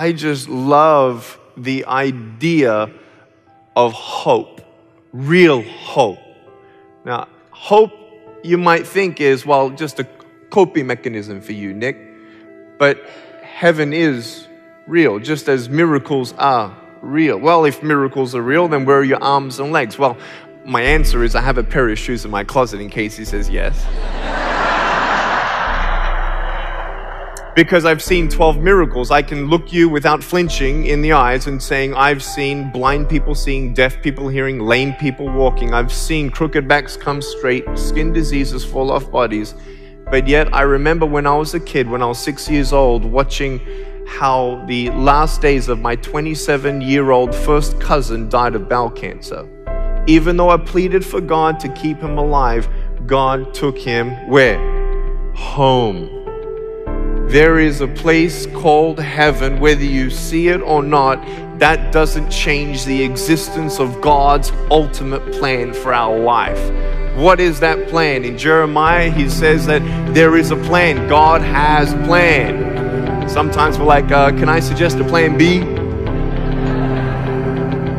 I just love the idea of hope, real hope. Now, hope, you might think is, well, just a coping mechanism for you, Nick. But heaven is real, just as miracles are real. Well, if miracles are real, then where are your arms and legs? Well, my answer is I have a pair of shoes in my closet in case he says yes. Because I've seen 12 miracles. I can look you without flinching in the eyes and saying, I've seen blind people seeing, deaf people hearing, lame people walking. I've seen crooked backs come straight, skin diseases fall off bodies. But yet I remember when I was a kid, when I was 6 years old, watching how the last days of my 27-year-old first cousin died of bowel cancer. Even though I pleaded for God to keep him alive, God took him where? Home. There is a place called heaven, whether you see it or not. That doesn't change the existence of God's ultimate plan for our life. What is that plan? In Jeremiah, he says that there is a plan. God has a plan. Sometimes we're like, can I suggest a plan B?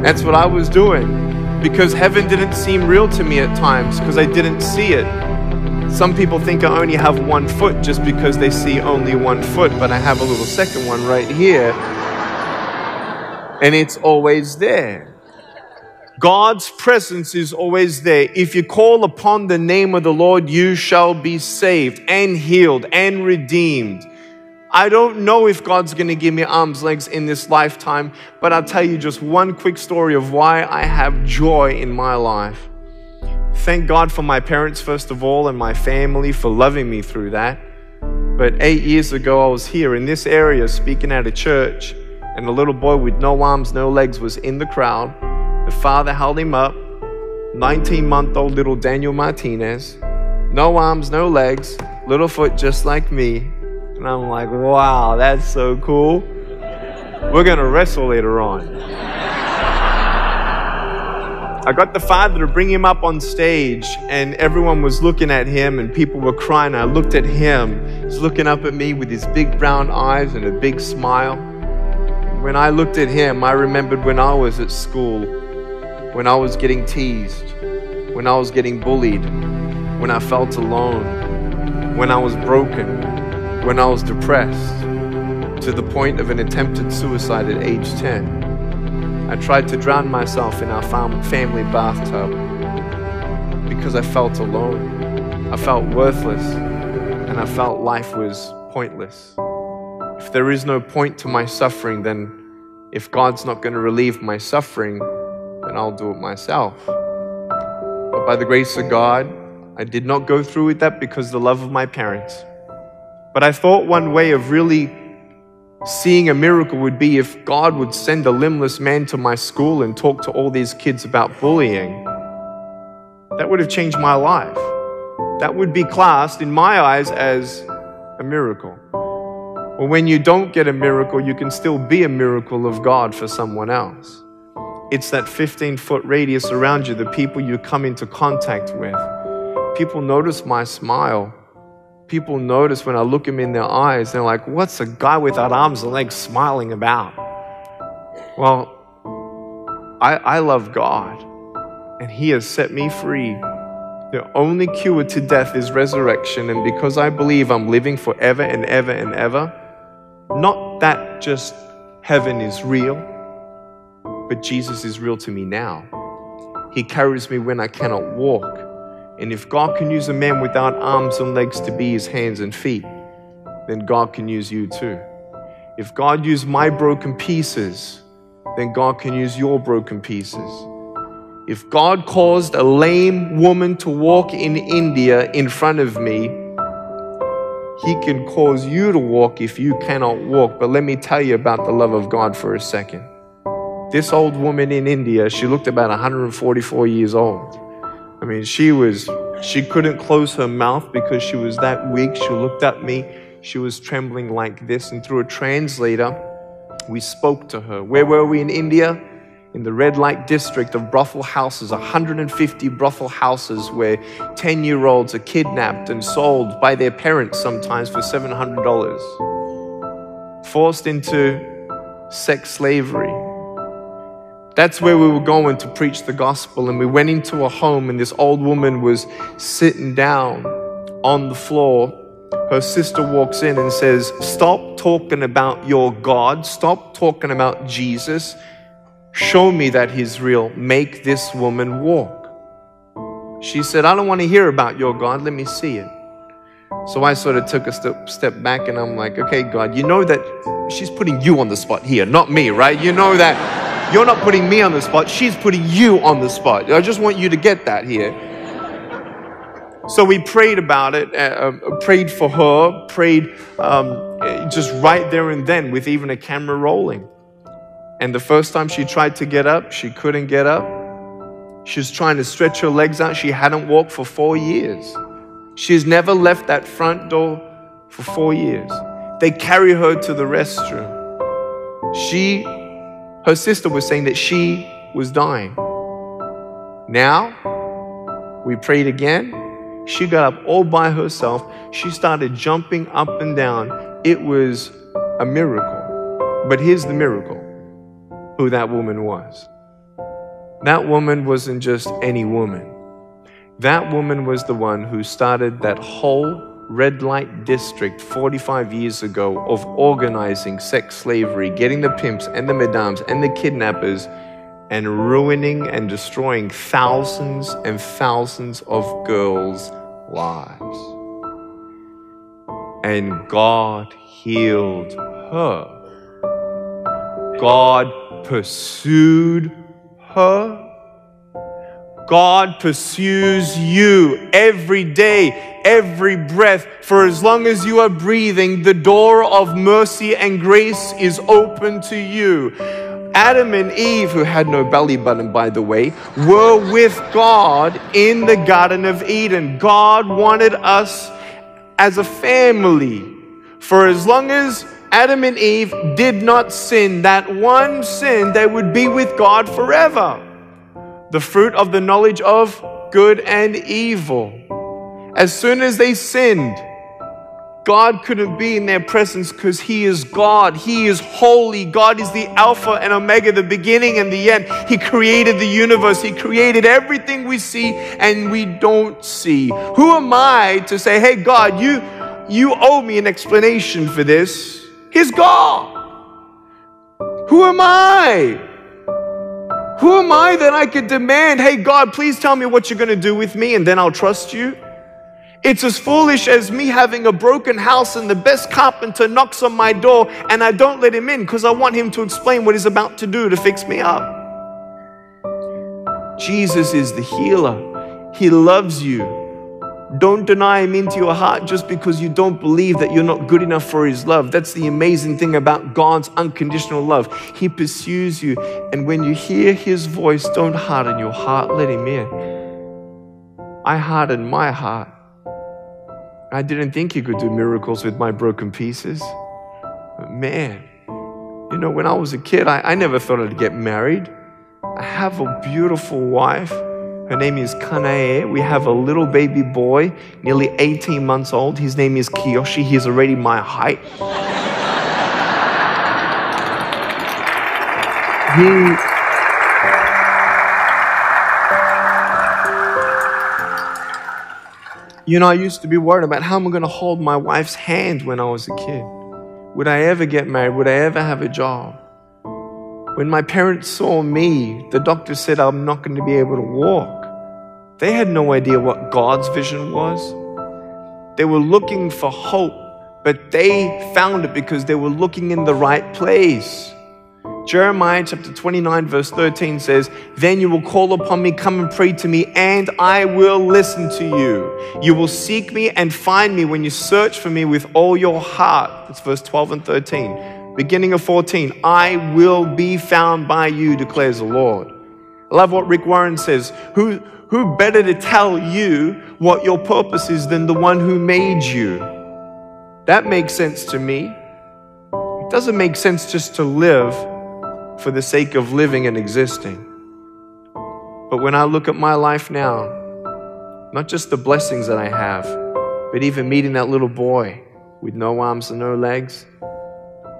That's what I was doing, because heaven didn't seem real to me at times because I didn't see it. Some people think I only have 1 foot just because they see only 1 foot, but I have a little second one right here, and it's always there. God's presence is always there. If you call upon the name of the Lord, you shall be saved and healed and redeemed. I don't know if God's going to give me arms, legs in this lifetime, but I'll tell you just one quick story of why I have joy in my life. Thank God for my parents, first of all, and my family for loving me through that. But 8 years ago, I was here in this area speaking at a church, and a little boy with no arms, no legs was in the crowd. The father held him up, 19-month-old little Daniel Martinez, no arms, no legs, little foot just like me. And I'm like, wow, that's so cool. We're going to wrestle later on. I got the father to bring him up on stage, and everyone was looking at him and people were crying. I looked at him. He's looking up at me with his big brown eyes and a big smile. When I looked at him, I remembered when I was at school, when I was getting teased, when I was getting bullied, when I felt alone, when I was broken, when I was depressed, to the point of an attempted suicide at age 10. I tried to drown myself in our family bathtub because I felt alone. I felt worthless, and I felt life was pointless. If there is no point to my suffering, then if God's not going to relieve my suffering, then I'll do it myself. But by the grace of God, I did not go through with that because of the love of my parents. But I thought one way of really seeing a miracle would be if God would send a limbless man to my school and talk to all these kids about bullying. That would have changed my life. That would be classed in my eyes as a miracle. Well, when you don't get a miracle, you can still be a miracle of God for someone else. It's that 15-foot radius around you, the people you come into contact with. People notice my smile. People notice when I look them in their eyes, they're like, what's a guy without arms and legs smiling about? Well, I love God, and He has set me free. The only cure to death is resurrection, and because I believe I'm living forever and ever and ever, not that just heaven is real, but Jesus is real to me now. He carries me when I cannot walk. And if God can use a man without arms and legs to be His hands and feet, then God can use you too. If God used my broken pieces, then God can use your broken pieces. If God caused a lame woman to walk in India in front of me, He can cause you to walk if you cannot walk. But let me tell you about the love of God for a second. This old woman in India, she looked about 144 years old. I mean, she couldn't close her mouth because she was that weak. She looked at me. She was trembling like this. And through a translator, we spoke to her. Where were we in India? In the red light district of brothel houses, 150 brothel houses where 10-year-olds are kidnapped and sold by their parents sometimes for $700. Forced into sex slavery. That's where we were going to preach the gospel. And we went into a home, and this old woman was sitting down on the floor. Her sister walks in and says, "Stop talking about your God. Stop talking about Jesus. Show me that he's real. Make this woman walk." She said, "I don't want to hear about your God. Let me see it." So I sort of took a step back, and I'm like, "Okay, God, you know that she's putting you on the spot here, not me, right? You know that you're not putting me on the spot. She's putting you on the spot. I just want you to get that here." So we prayed about it, prayed for her, prayed just right there and then with even a camera rolling. And the first time she tried to get up, she couldn't get up. She was trying to stretch her legs out. She hadn't walked for 4 years. She's never left that front door for 4 years. They carry her to the restroom. Her sister was saying that she was dying. Now, we prayed again. She got up all by herself. She started jumping up and down. It was a miracle. But here's the miracle, who that woman was. That woman wasn't just any woman. That woman was the one who started that whole red light district 45 years ago of organizing sex slavery, getting the pimps and the madams and the kidnappers, and ruining and destroying thousands and thousands of girls' lives. And God healed her. God pursued her. God pursues you every day, every breath. For as long as you are breathing, the door of mercy and grace is open to you. Adam and Eve, who had no belly button, by the way, were with God in the Garden of Eden. God wanted us as a family. For as long as Adam and Eve did not sin, that one sin, they would be with God forever. The fruit of the knowledge of good and evil. As soon as they sinned, God couldn't be in their presence because He is God. He is holy. God is the Alpha and Omega, the beginning and the end. He created the universe. He created everything we see and we don't see. Who am I to say, "Hey, God, you owe me an explanation for this"? He's God. Who am I? Who am I that I could demand, "Hey, God, please tell me what you're going to do with me and then I'll trust you"? It's as foolish as me having a broken house and the best carpenter knocks on my door and I don't let him in because I want him to explain what he's about to do to fix me up. Jesus is the healer. He loves you. Don't deny Him into your heart just because you don't believe that you're not good enough for His love. That's the amazing thing about God's unconditional love. He pursues you. And when you hear His voice, don't harden your heart. Let Him in. I hardened my heart. I didn't think He could do miracles with my broken pieces. But man, you know, when I was a kid, I never thought I'd get married. I have a beautiful wife. Her name is Kanae. We have a little baby boy, nearly 18 months old. His name is Kiyoshi. He's already my height. You know, I used to be worried about how am I going to hold my wife's hand when I was a kid. Would I ever get married? Would I ever have a job? When my parents saw me, the doctor said I'm not going to be able to walk. They had no idea what God's vision was. They were looking for hope, but they found it because they were looking in the right place. Jeremiah chapter 29 verse 13 says, "Then you will call upon me, come and pray to me, and I will listen to you. You will seek me and find me when you search for me with all your heart." That's verse 12 and 13. Beginning of 14, "I will be found by you, declares the Lord." I love what Rick Warren says. Who better to tell you what your purpose is than the one who made you? That makes sense to me. It doesn't make sense just to live for the sake of living and existing. But when I look at my life now, not just the blessings that I have, but even meeting that little boy with no arms and no legs,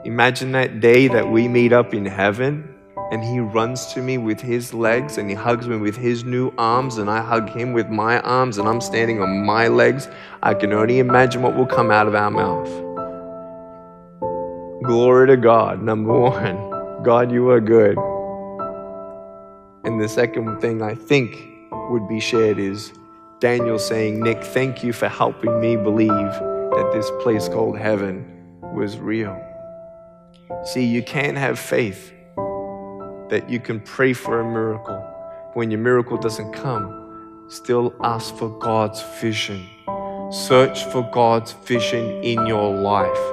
Imagine that day that we meet up in heaven and he runs to me with his legs and he hugs me with his new arms and I hug him with my arms and I'm standing on my legs. I can only imagine what will come out of our mouth. Glory to God, number one. God, you are good. And the second thing I think would be shared is Daniel saying, Nick, thank you for helping me believe that this place called heaven was real. See, you can't have faith that you can pray for a miracle. When your miracle doesn't come, still ask for God's vision. Search for God's vision in your life.